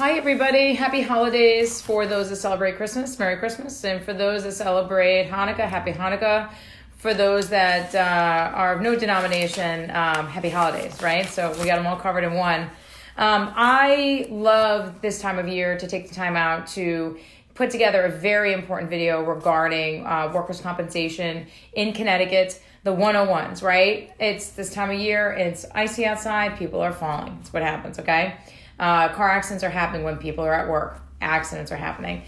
Hi everybody, happy holidays for those that celebrate Christmas, Merry Christmas, and for those that celebrate Hanukkah, Happy Hanukkah. For those that are of no denomination, happy holidays, right? So we got them all covered in one. I love this time of year to take the time out to put together a very important video regarding workers' compensation in Connecticut, the 101s, right? It's this time of year, it's icy outside, people are falling. It's what happens, okay? Car accidents are happening when people are at work. Accidents are happening.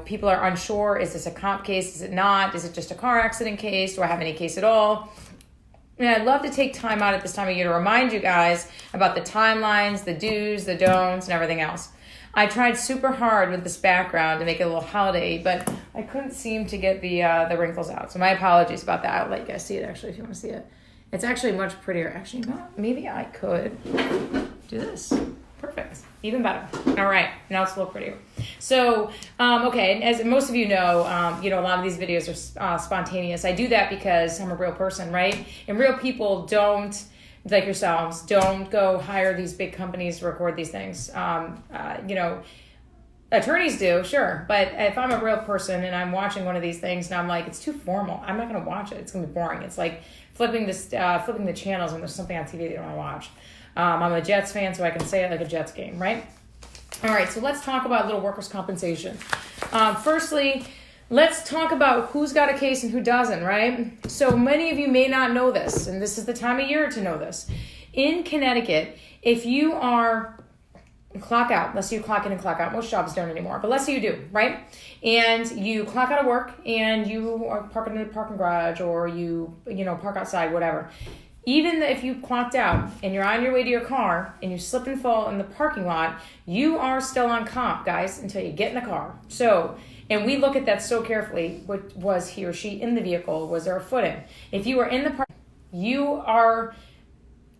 People are unsure. Is this a comp case? Is it not? Is it just a car accident case? Do I have any case at all? And I'd love to take time out at this time of year to remind you guys about the timelines, the do's, the don'ts, and everything else. I tried super hard with this background to make it a little holiday, but I couldn't seem to get the wrinkles out. So my apologies about that. I'll let you guys see it actually if you want to see it. It's actually much prettier. Actually, not. Maybe I could do this. Perfect. Even better. All right. Now it's a little prettier. So, okay. And as most of you know, a lot of these videos are spontaneous. I do that because I'm a real person, right? And real people don't, like yourselves, don't go hire these big companies to record these things. Attorneys do, sure. But if I'm a real person and I'm watching one of these things and I'm like, it's too formal, I'm not going to watch it. It's going to be boring. It's like flipping the channels when there's something on TV that you don't want to watch. I'm a Jets fan, so I can say it like a Jets game, right? All right, so let's talk about a little workers' compensation. Firstly, let's talk about who's got a case and who doesn't, right? So many of you may not know this, and this is the time of year to know this. In Connecticut, if you are clock out, let's say you clock in and clock out. Most jobs don't anymore, but let's say you do, right? And you clock out of work and you are parking in a parking garage or you park outside, whatever. Even if you clocked out and you're on your way to your car and you slip and fall in the parking lot, you are still on comp, guys, until you get in the car. So, and we look at that so carefully. What was he or she in the vehicle? Was there a footing? If you were in the park, you are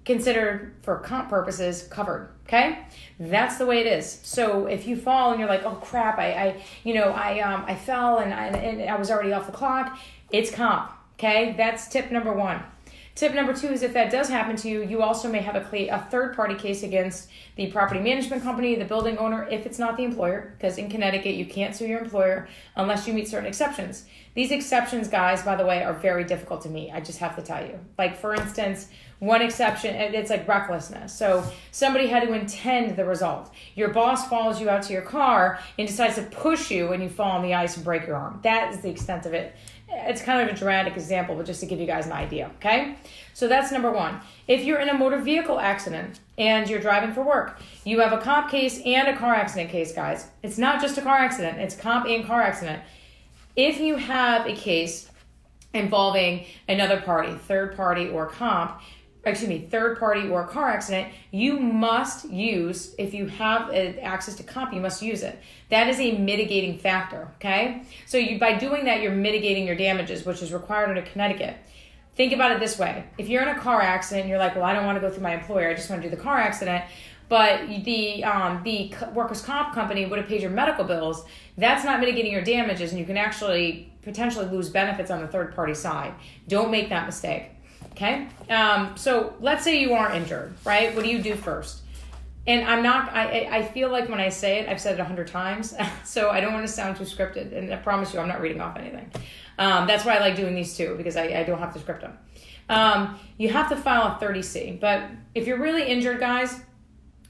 considered for comp purposes covered. Okay, that's the way it is. So if you fall and you're like, oh crap, I fell and I was already off the clock, it's comp. Okay, that's tip number one. Tip number two is if that does happen to you, you also may have a third-party case against the property management company, the building owner, if it's not the employer, because in Connecticut, you can't sue your employer unless you meet certain exceptions. These exceptions, guys, by the way, are very difficult to meet. I just have to tell you. Like, for instance, one exception, it's like recklessness. So somebody had to intend the result. Your boss follows you out to your car and decides to push you and you fall on the ice and break your arm. That is the extent of it. It's kind of a dramatic example, but just to give you guys an idea, okay? So that's number one. If you're in a motor vehicle accident and you're driving for work, you have a comp case and a car accident case, guys. It's not just a car accident, it's comp and car accident. If you have a case involving another party, third party or third party or car accident, you must use, if you have access to comp, you must use it. That is a mitigating factor, okay? So by doing that, you're mitigating your damages, which is required under Connecticut. Think about it this way. If you're in a car accident, and you're like, well, I don't want to go through my employer, I just want to do the car accident, but the workers' comp company would have paid your medical bills, that's not mitigating your damages, and you can actually potentially lose benefits on the third party side. Don't make that mistake. Okay, so let's say you are injured, right? What do you do first? And I feel like when I say it, I've said it 100 times, so I don't want to sound too scripted, and I promise you I'm not reading off anything. That's why I like doing these too, because I don't have to script them. You have to file a 30C, but if you're really injured, guys,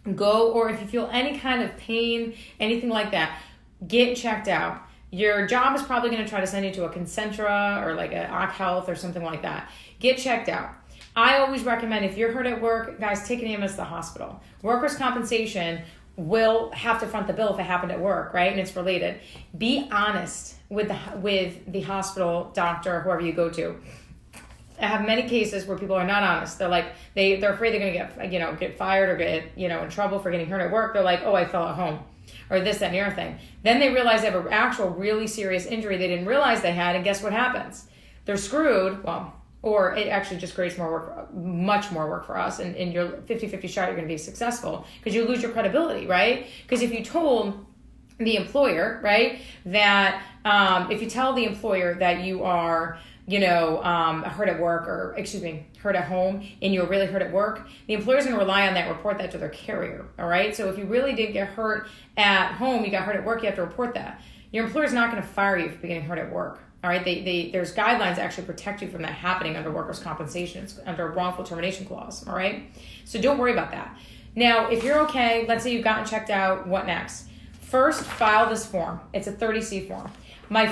or if you feel any kind of pain, anything like that, get checked out. Your job is probably going to try to send you to a Concentra or like a OC Health or something like that. Get checked out. I always recommend if you're hurt at work, guys, take an ambulance to the hospital. Workers' compensation will have to front the bill if it happened at work, right? And it's related. Be honest with the hospital, doctor, whoever you go to. I have many cases where people are not honest. They're like, they're afraid they're going to get fired or get, in trouble for getting hurt at work. They're like, oh, I fell at home. Or this, that, and the other thing. Then they realize they have an actual really serious injury they didn't realize they had, and guess what happens? They're screwed, or it actually just creates more work, much more work for us, and your 50-50 shot you're going to be successful, because you lose your credibility, right? Because if you told the employer, right, that if you tell the employer that you are hurt at work, hurt at home, and you were really hurt at work, the employer's going to rely on that, report that to their carrier, all right? So if you really did get hurt at home, you got hurt at work, you have to report that. Your employer's not going to fire you for getting hurt at work, all right? There's guidelines that actually protect you from that happening under workers' compensation. It's under a wrongful termination clause, all right? So don't worry about that. Now, if you're okay, let's say you've gotten checked out, what next? First, file this form. It's a 30C form. My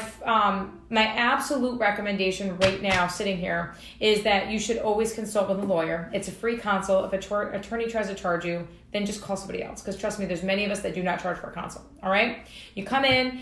absolute recommendation right now, sitting here, is that you should always consult with a lawyer. It's a free consult. If an attorney tries to charge you, then just call somebody else. Because trust me, there's many of us that do not charge for a consult. All right? You come in.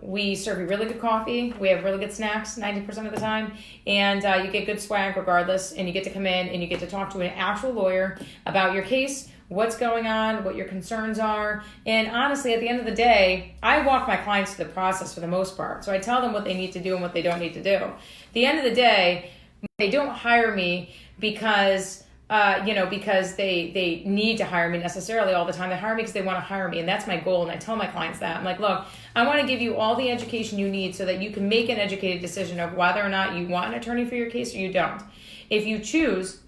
We serve you really good coffee. We have really good snacks 90% of the time. And you get good swag regardless. And you get to come in and you get to talk to an actual lawyer about your case, what's going on, what your concerns are. And honestly, at the end of the day, I walk my clients through the process for the most part. So I tell them what they need to do and what they don't need to do. At the end of the day, they don't hire me because they need to hire me necessarily all the time. They hire me because they want to hire me. And that's my goal. And I tell my clients that. I'm like, look, I want to give you all the education you need so that you can make an educated decision of whether or not you want an attorney for your case or you don't. If you choose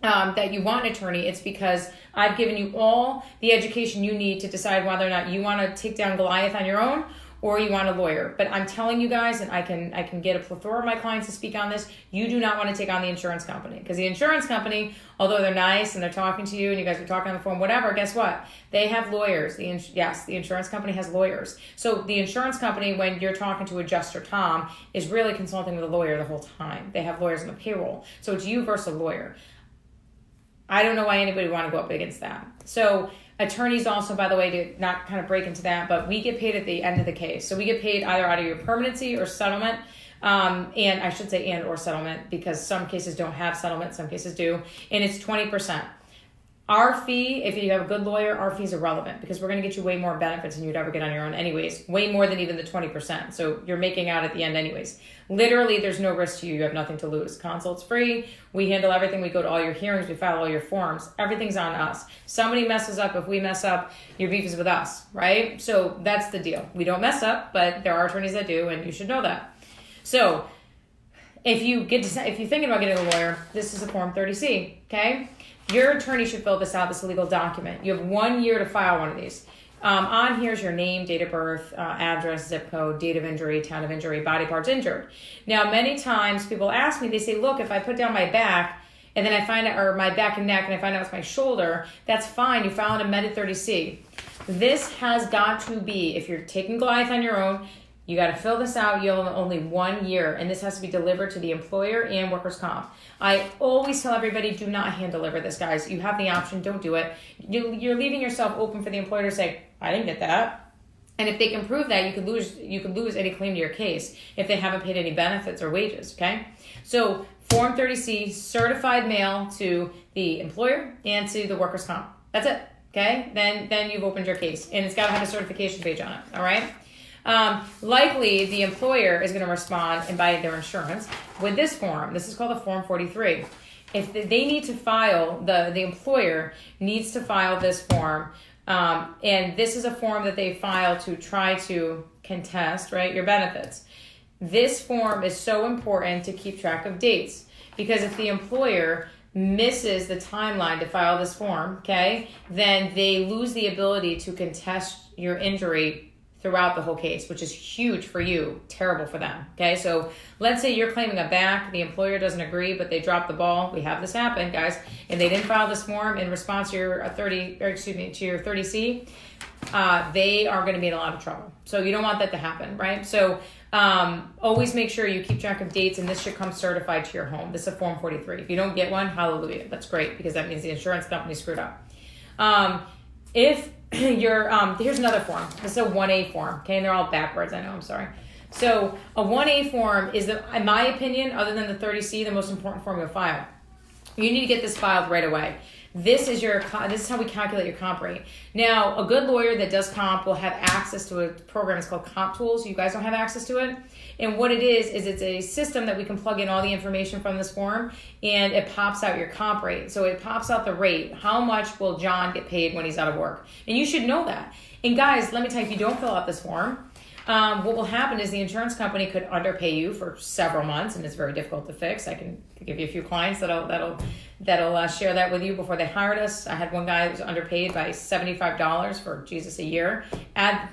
that you want an attorney, it's because I've given you all the education you need to decide whether or not you want to take down Goliath on your own or you want a lawyer. But I'm telling you guys, and I can get a plethora of my clients to speak on this, you do not want to take on the insurance company. Because the insurance company, although they're nice and they're talking to you and you guys are talking on the phone, whatever, guess what? They have lawyers. The insurance company has lawyers. So the insurance company, when you're talking to Adjuster Tom, is really consulting with a lawyer the whole time. They have lawyers on the payroll. So it's you versus a lawyer. I don't know why anybody would want to go up against that. So attorneys also, by the way, to not kind of break into that, but we get paid at the end of the case. So we get paid either out of your permanency or settlement. And I should say and or settlement because some cases don't have settlement, some cases do. And it's 20%. Our fee, if you have a good lawyer, our fee is irrelevant because we're going to get you way more benefits than you'd ever get on your own anyways. Way more than even the 20%. So you're making out at the end anyways. Literally, there's no risk to you. You have nothing to lose. Consult's free. We handle everything. We go to all your hearings. We file all your forms. Everything's on us. Somebody messes up. If we mess up, your beef is with us, right? So that's the deal. We don't mess up, but there are attorneys that do, and you should know that. So if you're thinking about getting a lawyer, this is a Form 30C, okay? Your attorney should fill this out, this legal document. You have 1 year to file one of these. On here's your name, date of birth, address, zip code, date of injury, town of injury, body parts injured. Now, many times people ask me, they say, look, if I put down my back and then I find out, or my back and neck, and I find out it's my shoulder, that's fine. You file an amended 30C. This has got to be, if you're taking Goliath on your own, you got to fill this out. You have only 1 year, and this has to be delivered to the employer and workers' comp. I always tell everybody, do not hand deliver this, guys. You have the option. Don't do it. You're leaving yourself open for the employer to say, I didn't get that. And if they can prove that, you could lose any claim to your case if they haven't paid any benefits or wages, okay? So Form 30C, certified mail to the employer and to the workers' comp. That's it, okay? Then you've opened your case, and it's got to have a certification page on it, all right? Likely the employer is going to respond and buy their insurance with this form. This is called a Form 43. If they need to file, the employer needs to file this form, and this is a form that they file to try to contest, right, your benefits. This form is so important to keep track of dates because if the employer misses the timeline to file this form, okay, then they lose the ability to contest your injury throughout the whole case, which is huge for you, terrible for them, okay? So let's say you're claiming a back, the employer doesn't agree, but they dropped the ball. We have this happen, guys, and they didn't file this form in response to your 30C. They are going to be in a lot of trouble. So you don't want that to happen, right? So always make sure you keep track of dates, and this should come certified to your home. This is a Form 43. If you don't get one, hallelujah. That's great because that means the insurance company screwed up. If here's another form. This is a 1A form, okay? And they're all backwards, I know, I'm sorry. So a 1A form is, in my opinion, other than the 30C, the most important form you'll file. You need to get this filed right away. This is how we calculate your comp rate. Now, a good lawyer that does comp will have access to a program. It's called Comp Tools. You guys don't have access to it. And what it is it's a system that we can plug in all the information from this form, and it pops out your comp rate. So it pops out the rate. How much will John get paid when he's out of work? And you should know that. And guys, let me tell you, if you don't fill out this form, what will happen is the insurance company could underpay you for several months, and it's very difficult to fix. I can give you a few clients that'll share that with you before they hired us. I had one guy who was underpaid by $75 for a year.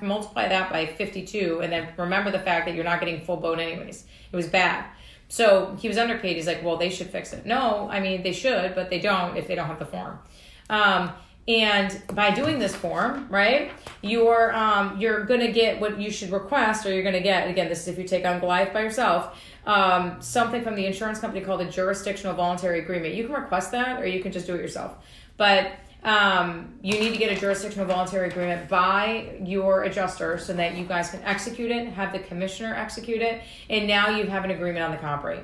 Multiply that by 52, and then remember the fact that you're not getting full boat anyways. It was bad. So he was underpaid. He's like, well, they should fix it. No, I mean, they should, but they don't if they don't have the form. And by doing this form, right, you're going to get what you should request, or you're going to get, again, this is if you take on Goliath by yourself, something from the insurance company called a jurisdictional voluntary agreement. You can request that, or you can just do it yourself. But you need to get a jurisdictional voluntary agreement by your adjuster so that you guys can execute it, have the commissioner execute it, and now you have an agreement on the comp rate.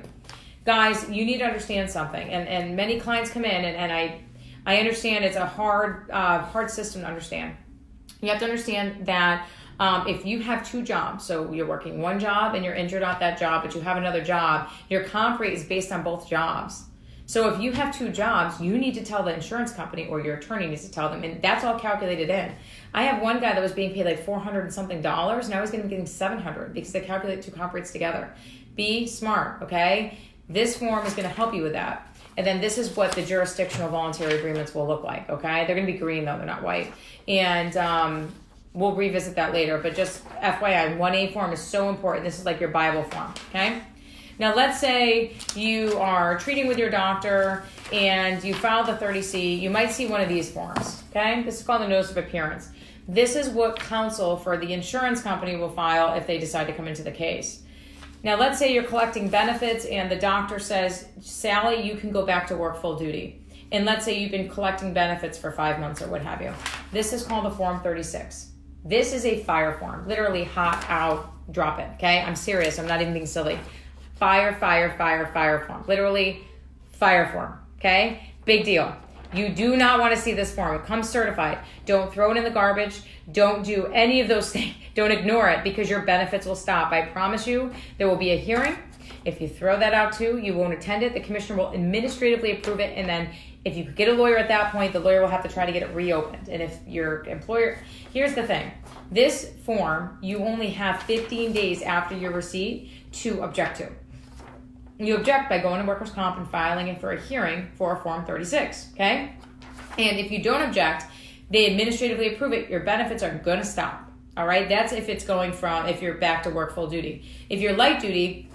Guys, you need to understand something, and many clients come in, and I understand it's a hard system to understand. You have to understand that if you have two jobs, so you're working one job and you're injured at that job, but you have another job, your comp rate is based on both jobs. So if you have two jobs, you need to tell the insurance company, or your attorney needs to tell them, and that's all calculated in. I have one guy that was being paid like $400 and something, now he's going to be getting $700 because they calculate two comp rates together. Be smart, okay? This form is going to help you with that. And then this is what the jurisdictional voluntary agreements will look like, okay? They're going to be green, though. They're not white. And we'll revisit that later. But just FYI, 1A form is so important. This is like your Bible form, okay? Now, let's say you are treating with your doctor and you file the 30C. You might see one of these forms, okay? This is called the Notice of Appearance. This is what counsel for the insurance company will file if they decide to come into the case. Now, let's say you're collecting benefits and the doctor says, Sally, you can go back to work full duty. And let's say you've been collecting benefits for 5 months or what have you. This is called a Form 36. This is a fire form, literally hot out, drop it, okay? I'm serious, I'm not even being silly. Fire form, literally fire form, okay? Big deal. You do not want to see this form. It comes certified. Don't throw it in the garbage. Don't do any of those things. Don't ignore it because your benefits will stop. I promise you there will be a hearing. If you throw that out too, you won't attend it. The commissioner will administratively approve it. And then if you get a lawyer at that point, the lawyer will have to try to get it reopened. And if your employer, here's the thing. This form, you only have 15 days after your receipt to object to. You object by going to workers' comp and filing it for a hearing for a Form 36, okay? And if you don't object, they administratively approve it. Your benefits are going to stop, all right? That's if it's going from, if you're back to work full duty. If you're light duty,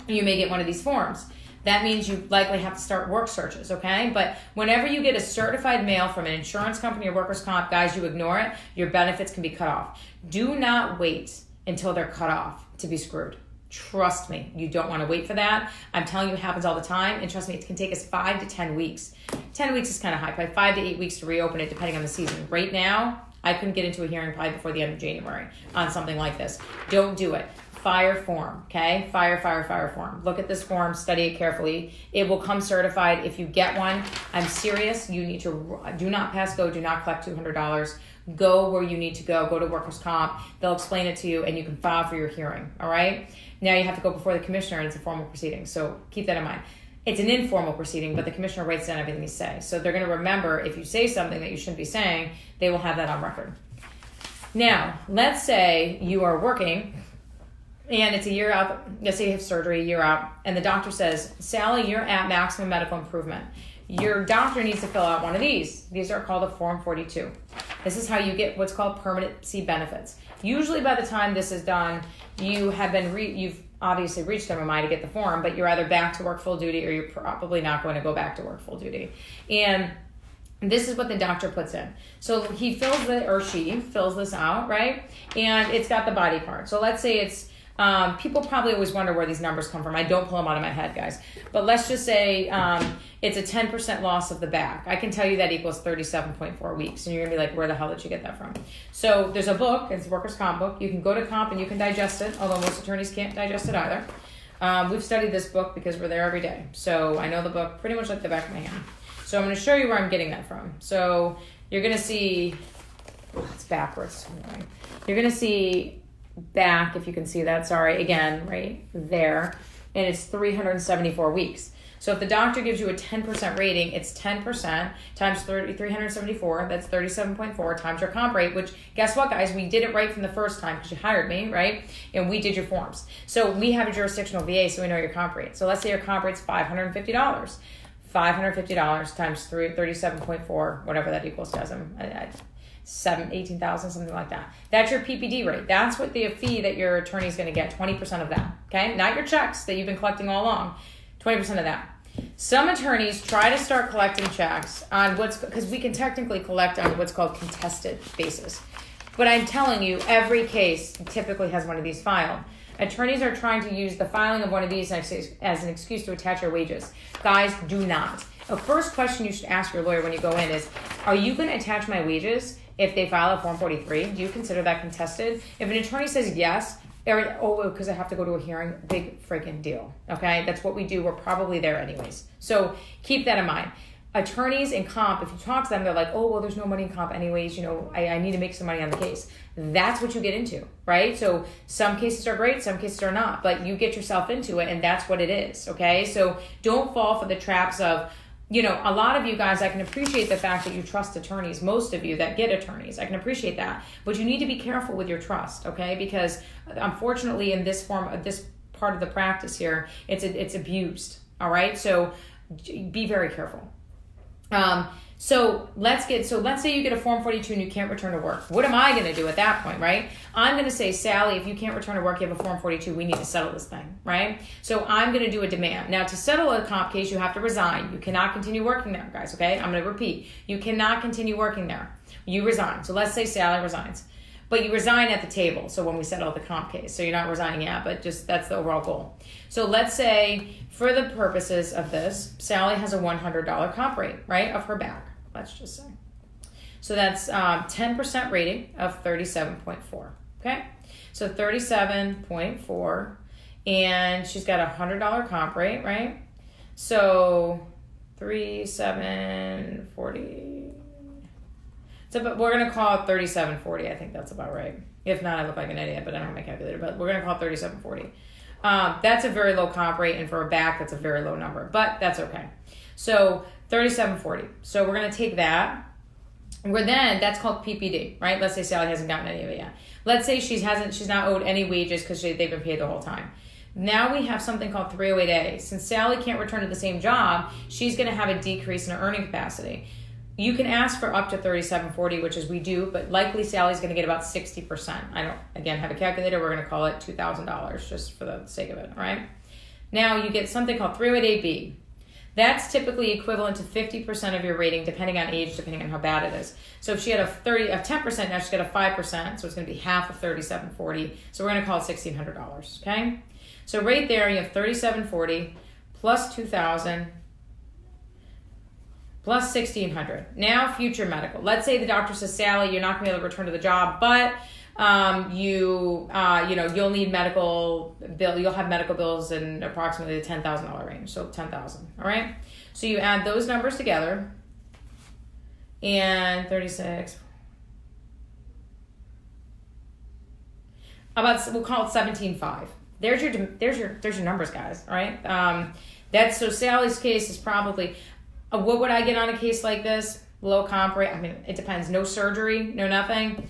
you may get one of these forms. That means you likely have to start work searches, okay? But whenever you get a certified mail from an insurance company or workers' comp, guys, you ignore it, your benefits can be cut off. Do not wait until they're cut off to be screwed. Trust me, you don't want to wait for that. I'm telling you, it happens all the time. And trust me, it can take us 5 to 10 weeks. 10 weeks is kind of high, probably 5 to 8 weeks to reopen it, depending on the season. Right now, I couldn't get into a hearing probably before the end of January on something like this. Don't do it. Fire form, okay? Fire form. Look at this form, study it carefully. It will come certified. If you get one, I'm serious, you need to, do not pass go, do not collect $200. Go where you need to go. Go to workers' comp. They'll explain it to you, and you can file for your hearing, all right? Now you have to go before the commissioner, and it's a formal proceeding, so keep that in mind. It's an informal proceeding, but the commissioner writes down everything you say. So they're going to remember if you say something that you shouldn't be saying, they will have that on record. Now, let's say you are working, and it's a year out. Let's say you have surgery a year out, and the doctor says, Sally, you're at maximum medical improvement. Your doctor needs to fill out one of these. These are called a Form 42. This is how you get what's called permanency benefits. Usually by the time this is done, you have been you've obviously reached MMI to get the form, but you're either back to work full duty or you're probably not going to go back to work full duty. And this is what the doctor puts in. So he fills it, or she fills this out, right? And it's got the body part. So let's say it's people probably always wonder where these numbers come from. I don't pull them out of my head, guys. But let's just say it's a 10% loss of the back. I can tell you that equals 37.4 weeks. And you're going to be like, where the hell did you get that from? So there's a book. It's a workers' comp book. You can go to comp and you can digest it, although most attorneys can't digest it either. We've studied this book because we're there every day. So I know the book pretty much like the back of my hand. So I'm going to show you where I'm getting that from. So you're going to see, it's backwards. You're going to see back, if you can see that, sorry, again, right there, and it's 374 weeks. So if the doctor gives you a 10% rating, it's 10% times 374, that's 37.4 times your comp rate, which guess what, guys? We did it right from the first time because you hired me, right? And we did your forms. So we have a jurisdictional VA, so we know your comp rate. So let's say your comp rate's $550. $550 times 37.4, whatever that equals to them. 18,000, something like that. That's your PPD rate. That's what the fee that your attorney is going to get, 20% of that, okay? Not your checks that you've been collecting all along, 20% of that. Some attorneys try to start collecting checks on because we can technically collect on what's called contested basis. But I'm telling you, every case typically has one of these filed. Attorneys are trying to use the filing of one of these as an excuse to attach your wages. Guys, do not. The first question you should ask your lawyer when you go in is, are you going to attach my wages if they file a Form 43? Do you consider that contested? If an attorney says yes, because I have to go to a hearing, big freaking deal, okay? That's what we do. We're probably there anyways. So keep that in mind. Attorneys in comp, if you talk to them, they're like, oh, well, there's no money in comp anyways. I need to make some money on the case. That's what you get into, right? So some cases are great, some cases are not, but you get yourself into it, and that's what it is, okay? So don't fall for the traps of, a lot of you guys, I can appreciate the fact that you trust attorneys, most of you that get attorneys, I can appreciate that, but you need to be careful with your trust, okay? Because unfortunately in this part of the practice here, it's abused, all right? So be very careful. So let's say you get a Form 42 and you can't return to work. What am I going to do at that point, right? I'm going to say, Sally, if you can't return to work, you have a Form 42, we need to settle this thing, right? So I'm going to do a demand. Now, to settle a comp case, you have to resign. You cannot continue working there, guys, okay? I'm going to repeat. You cannot continue working there. You resign. So let's say Sally resigns. But you resign at the table, so when we settle the comp case. So you're not resigning yet, but just that's the overall goal. So let's say, for the purposes of this, Sally has a $100 comp rate, right, of her back, let's just say. So that's 10% rating of 37.4, okay? So 37.4, and she's got a $100 comp rate, right? So 3740. So, but we're going to call it 3740. I think that's about right. If not, I look like an idiot, but I don't have my calculator. But we're going to call it 3740. That's a very low comp rate, and for a back, that's a very low number. But that's okay. So 3740. So we're going to take that. That's called PPD, right? Let's say Sally hasn't gotten any of it yet. Let's say she's not owed any wages because they've been paid the whole time. Now we have something called 308A. Since Sally can't return to the same job, she's going to have a decrease in her earning capacity. You can ask for up to 3740, which is we do, but likely Sally's going to get about 60%. I don't, again, have a calculator. We're going to call it $2,000 just for the sake of it, all right? Now you get something called 308B. That's typically equivalent to 50% of your rating, depending on age, depending on how bad it is. So if she had a 10%, now she's got a 5%, so it's going to be half of 3740. So we're going to call it $1,600, okay? So right there, you have 3740 plus 2,000 plus 1,600. Now future medical. Let's say the doctor says, Sally, you're not going to be able to return to the job, but you'll need medical bill. You'll have medical bills in approximately the $10,000 range. So 10,000. All right. So you add those numbers together, and 36. We'll call it 17.5. There's your numbers, guys. All right. So Sally's case is probably. What would I get on a case like this? Low comp rate. I mean, it depends. No surgery, no nothing.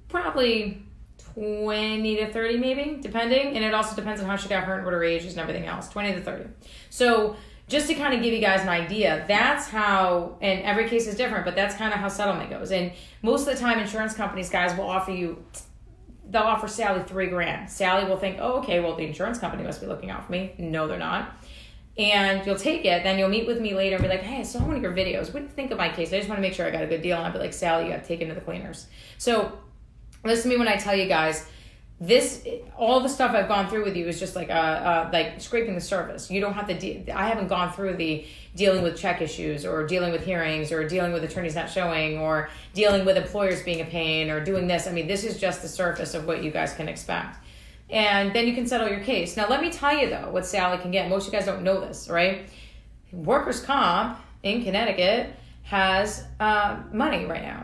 Probably 20 to 30 maybe, depending. And it also depends on how she got hurt and what her age is and everything else. 20 to 30. So just to kind of give you guys an idea, that's how, and every case is different, but that's kind of how settlement goes. And most of the time, insurance companies, guys, they'll offer Sally $3,000. Sally will think, oh, okay, well, the insurance company must be looking out for me. No, they're not. And you'll take it, then you'll meet with me later and be like, hey, I saw one of your videos. What do you think of my case? I just want to make sure I got a good deal. And I'll be like, Sally, you got taken to the cleaners. So listen to me when I tell you guys, all the stuff I've gone through with you is just like scraping the surface. You don't have to, I haven't gone through the dealing with check issues or dealing with hearings or dealing with attorneys not showing or dealing with employers being a pain or doing this. I mean, this is just the surface of what you guys can expect. And then you can settle your case. Now, let me tell you, though, what Sally can get. Most of you guys don't know this, right? Workers' comp in Connecticut has money right now.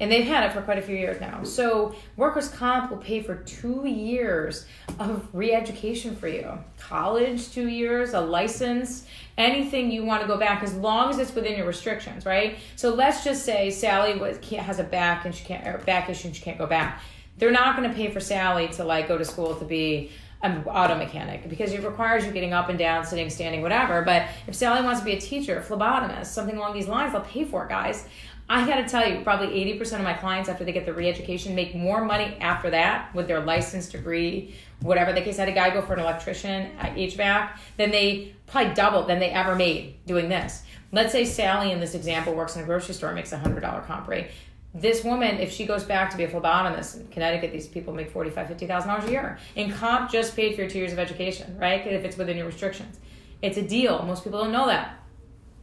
And they've had it for quite a few years now. So workers' comp will pay for 2 years of re-education for you. College, 2 years, a license, anything you want to go back, as long as it's within your restrictions, right? So let's just say Sally has a back and back issue and she can't go back. They're not going to pay for Sally to like go to school to be an auto mechanic, because it requires you getting up and down, sitting, standing, whatever. But if Sally wants to be a teacher, a phlebotomist, something along these lines, they'll pay for it, guys. I got to tell you, probably 80% of my clients, after they get the re-education, make more money after that with their license, degree, whatever the case. I had a guy go for an electrician at HVAC, then they probably doubled than they ever made doing this. Let's say Sally, in this example, works in a grocery store, makes $100 comp rate. This woman, if she goes back to be a phlebotomist in Connecticut, these people make $45,000, $50,000 a year. And comp just paid for your 2 years of education, right? If it's within your restrictions. It's a deal. Most people don't know that.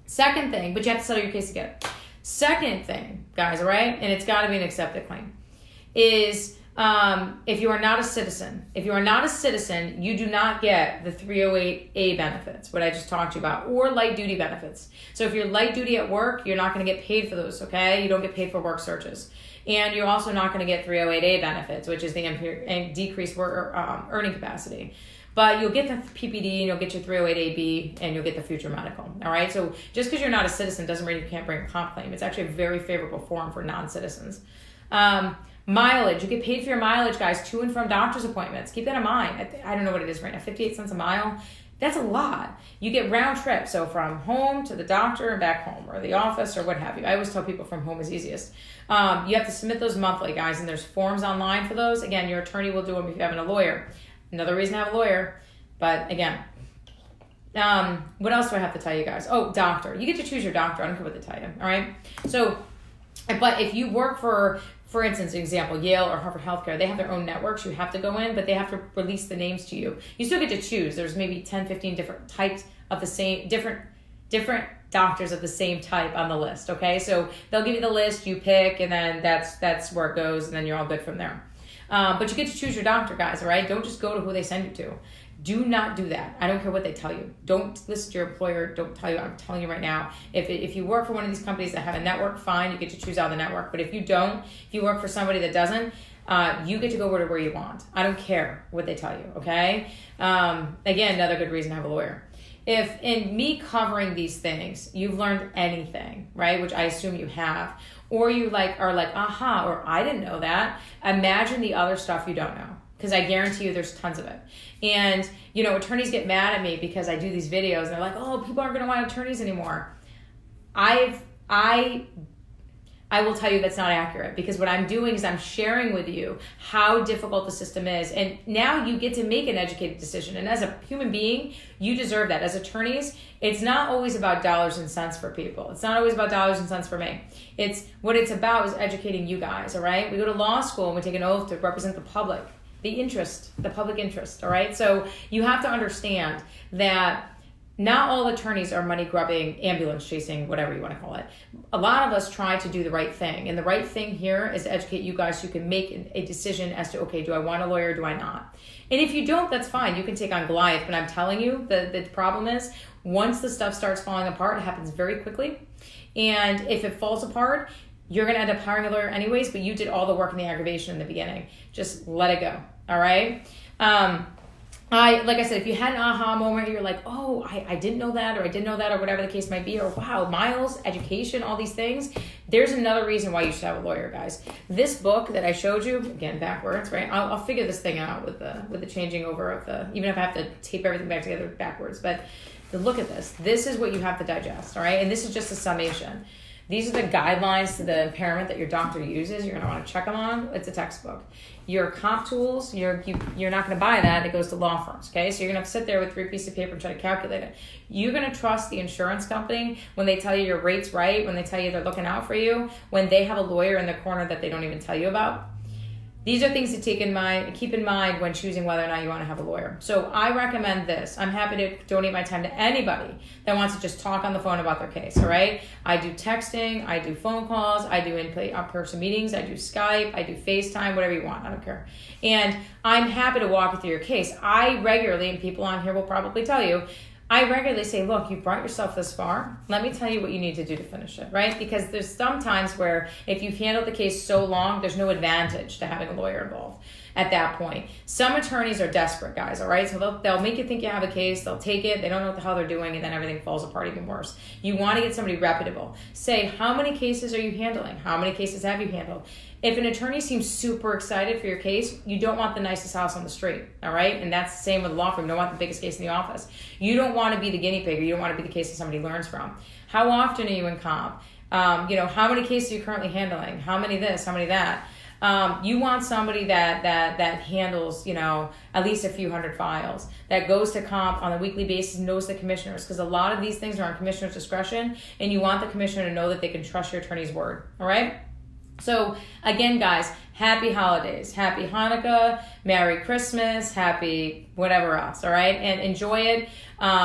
Second thing, but you have to settle your case to get it. Second thing, guys, all right, and it's got to be an accepted claim, is if you are not a citizen. If you are not a citizen, you do not get the 308A benefits, what I just talked to you about, or light duty benefits. So if you're light duty at work, you're not going to get paid for those, okay? You don't get paid for work searches. And you're also not going to get 308A benefits, which is the decreased earning capacity. But you'll get the PPD, and you'll get your 308AB, and you'll get the future medical, all right? So just because you're not a citizen doesn't mean you can't bring a comp claim. It's actually a very favorable form for non-citizens. Mileage, you get paid for your mileage, guys, to and from doctor's appointments. Keep that in mind. I don't know what it is right now, 58 cents a mile. That's a lot. You get round trip, so from home to the doctor and back home, or the office, or what have you. I always tell people from home is easiest. You have to submit those monthly, guys, and there's forms online for those. Again, your attorney will do them if you have a lawyer. Another reason to have a lawyer, but again, what else do I have to tell you guys? Oh, doctor. You get to choose your doctor. I don't care what they tell you, all right? So, but if you work for instance, example, Yale or Harvard Healthcare, they have their own networks. You have to go in, but they have to release the names to you. You still get to choose. There's maybe 10, 15 different types of the same, different doctors of the same type on the list, okay? So they'll give you the list, you pick, and then that's where it goes, and then you're all good from there. But you get to choose your doctor, guys, all right? Don't just go to who they send you to. Do not do that. I don't care what they tell you. Don't listen to your employer. Don't tell you. I'm telling you right now, if you work for one of these companies that have a network, fine, you get to choose out of the network. But if you don't, if you work for somebody that doesn't, you get to go where you want. I don't care what they tell you, okay? Again, another good reason to have a lawyer. If in me covering these things, you've learned anything, right, which I assume you have, or you are like, aha, or I didn't know that, imagine the other stuff you don't know, because I guarantee you there's tons of it. And, attorneys get mad at me because I do these videos, and they're like, oh, people aren't going to want attorneys anymore. I will tell you that's not accurate, because what I'm doing is I'm sharing with you how difficult the system is. And now you get to make an educated decision. And as a human being, you deserve that. As attorneys, it's not always about dollars and cents for people. It's not always about dollars and cents for me. What it's about is educating you guys, all right? We go to law school and we take an oath to represent the public, the public interest, all right? So you have to understand that not all attorneys are money grubbing, ambulance chasing, whatever you want to call it. A lot of us try to do the right thing. And the right thing here is to educate you guys so you can make a decision as to, okay, do I want a lawyer or do I not? And if you don't, that's fine. You can take on Goliath. But I'm telling you, the problem is once the stuff starts falling apart, it happens very quickly. And if it falls apart, you're going to end up hiring a lawyer anyways, but you did all the work in the aggravation in the beginning. Just let it go. All right? Like I said, if you had an aha moment, you're like, oh, I didn't know that, or I didn't know that, or whatever the case might be, or wow, miles, education, all these things. There's another reason why you should have a lawyer, guys. This book that I showed you, again, backwards, right? I'll figure this thing out with the changing over of even if I have to tape everything back together backwards. But look at this. This is what you have to digest, all right? And this is just a summation. These are the guidelines to the impairment that your doctor uses. You're going to want to check them on. It's a textbook. Your comp tools, you're not going to buy that. It goes to law firms, okay? So you're going to have to sit there with 3 pieces of paper and try to calculate it. You're going to trust the insurance company when they tell you your rate's right, when they tell you they're looking out for you, when they have a lawyer in the corner that they don't even tell you about. These are things to keep in mind when choosing whether or not you want to have a lawyer. So I recommend this. I'm happy to donate my time to anybody that wants to just talk on the phone about their case, all right? I do texting, I do phone calls, I do in-person meetings, I do Skype, I do FaceTime, whatever you want, I don't care. And I'm happy to walk you through your case. I regularly, and people on here will probably tell you, I regularly say, look, you brought yourself this far. Let me tell you what you need to do to finish it, right? Because there's some times where if you've handled the case so long, there's no advantage to having a lawyer involved at that point. Some attorneys are desperate, guys, all right? So they'll make you think you have a case, they'll take it, they don't know what the hell they're doing, and then everything falls apart even worse. You want to get somebody reputable. Say, how many cases are you handling? How many cases have you handled? If an attorney seems super excited for your case, you don't want the nicest house on the street, all right? And that's the same with the law firm. You don't want the biggest case in the office. You don't want to be the guinea pig, or you don't want to be the case that somebody learns from. How often are you in comp? How many cases are you currently handling? How many this, how many that? You want somebody that handles, at least a few hundred files, that goes to comp on a weekly basis, knows the commissioners, because a lot of these things are on commissioner's discretion, and you want the commissioner to know that they can trust your attorney's word, all right? So again, guys, happy holidays, happy Hanukkah, Merry Christmas, happy whatever else, all right? And enjoy it.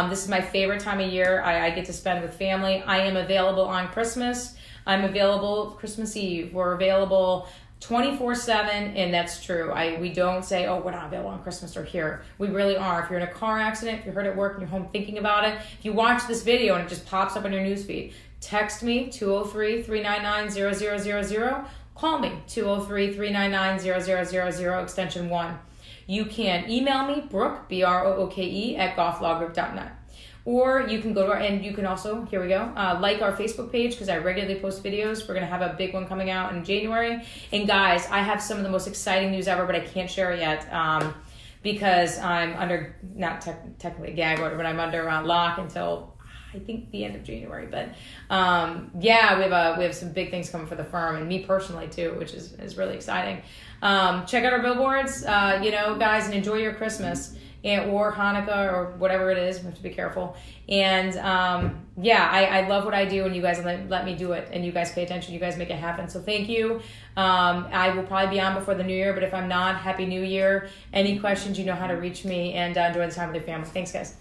This is my favorite time of year. I get to spend with family. I am available on Christmas. I'm available Christmas Eve. We're available 24/7, and that's true. We don't say, oh, we're not available on Christmas or here. We really are. If you're in a car accident, if you're hurt at work and you're home thinking about it, if you watch this video and it just pops up on your newsfeed, text me, 203-399-0000. Call me, 203-399-0000, extension 1. You can email me, Brooke, BROOKE, @gofflawgroup.net. Or you can go to and you can also, here we go, like our Facebook page, because I regularly post videos. We're going to have a big one coming out in January. And guys, I have some of the most exciting news ever, but I can't share it yet because I'm under, not technically a gag order, but I'm under lock until I think the end of January. But we have some big things coming for the firm, and me personally too, which is really exciting. Check out our billboards, guys, and enjoy your Christmas or Hanukkah or whatever it is. We have to be careful. And I love what I do, and you guys let me do it, and you guys pay attention. You guys make it happen. So thank you. I will probably be on before the new year, but if I'm not, Happy New Year. Any questions, you know how to reach me, and enjoy the time with your family. Thanks, guys.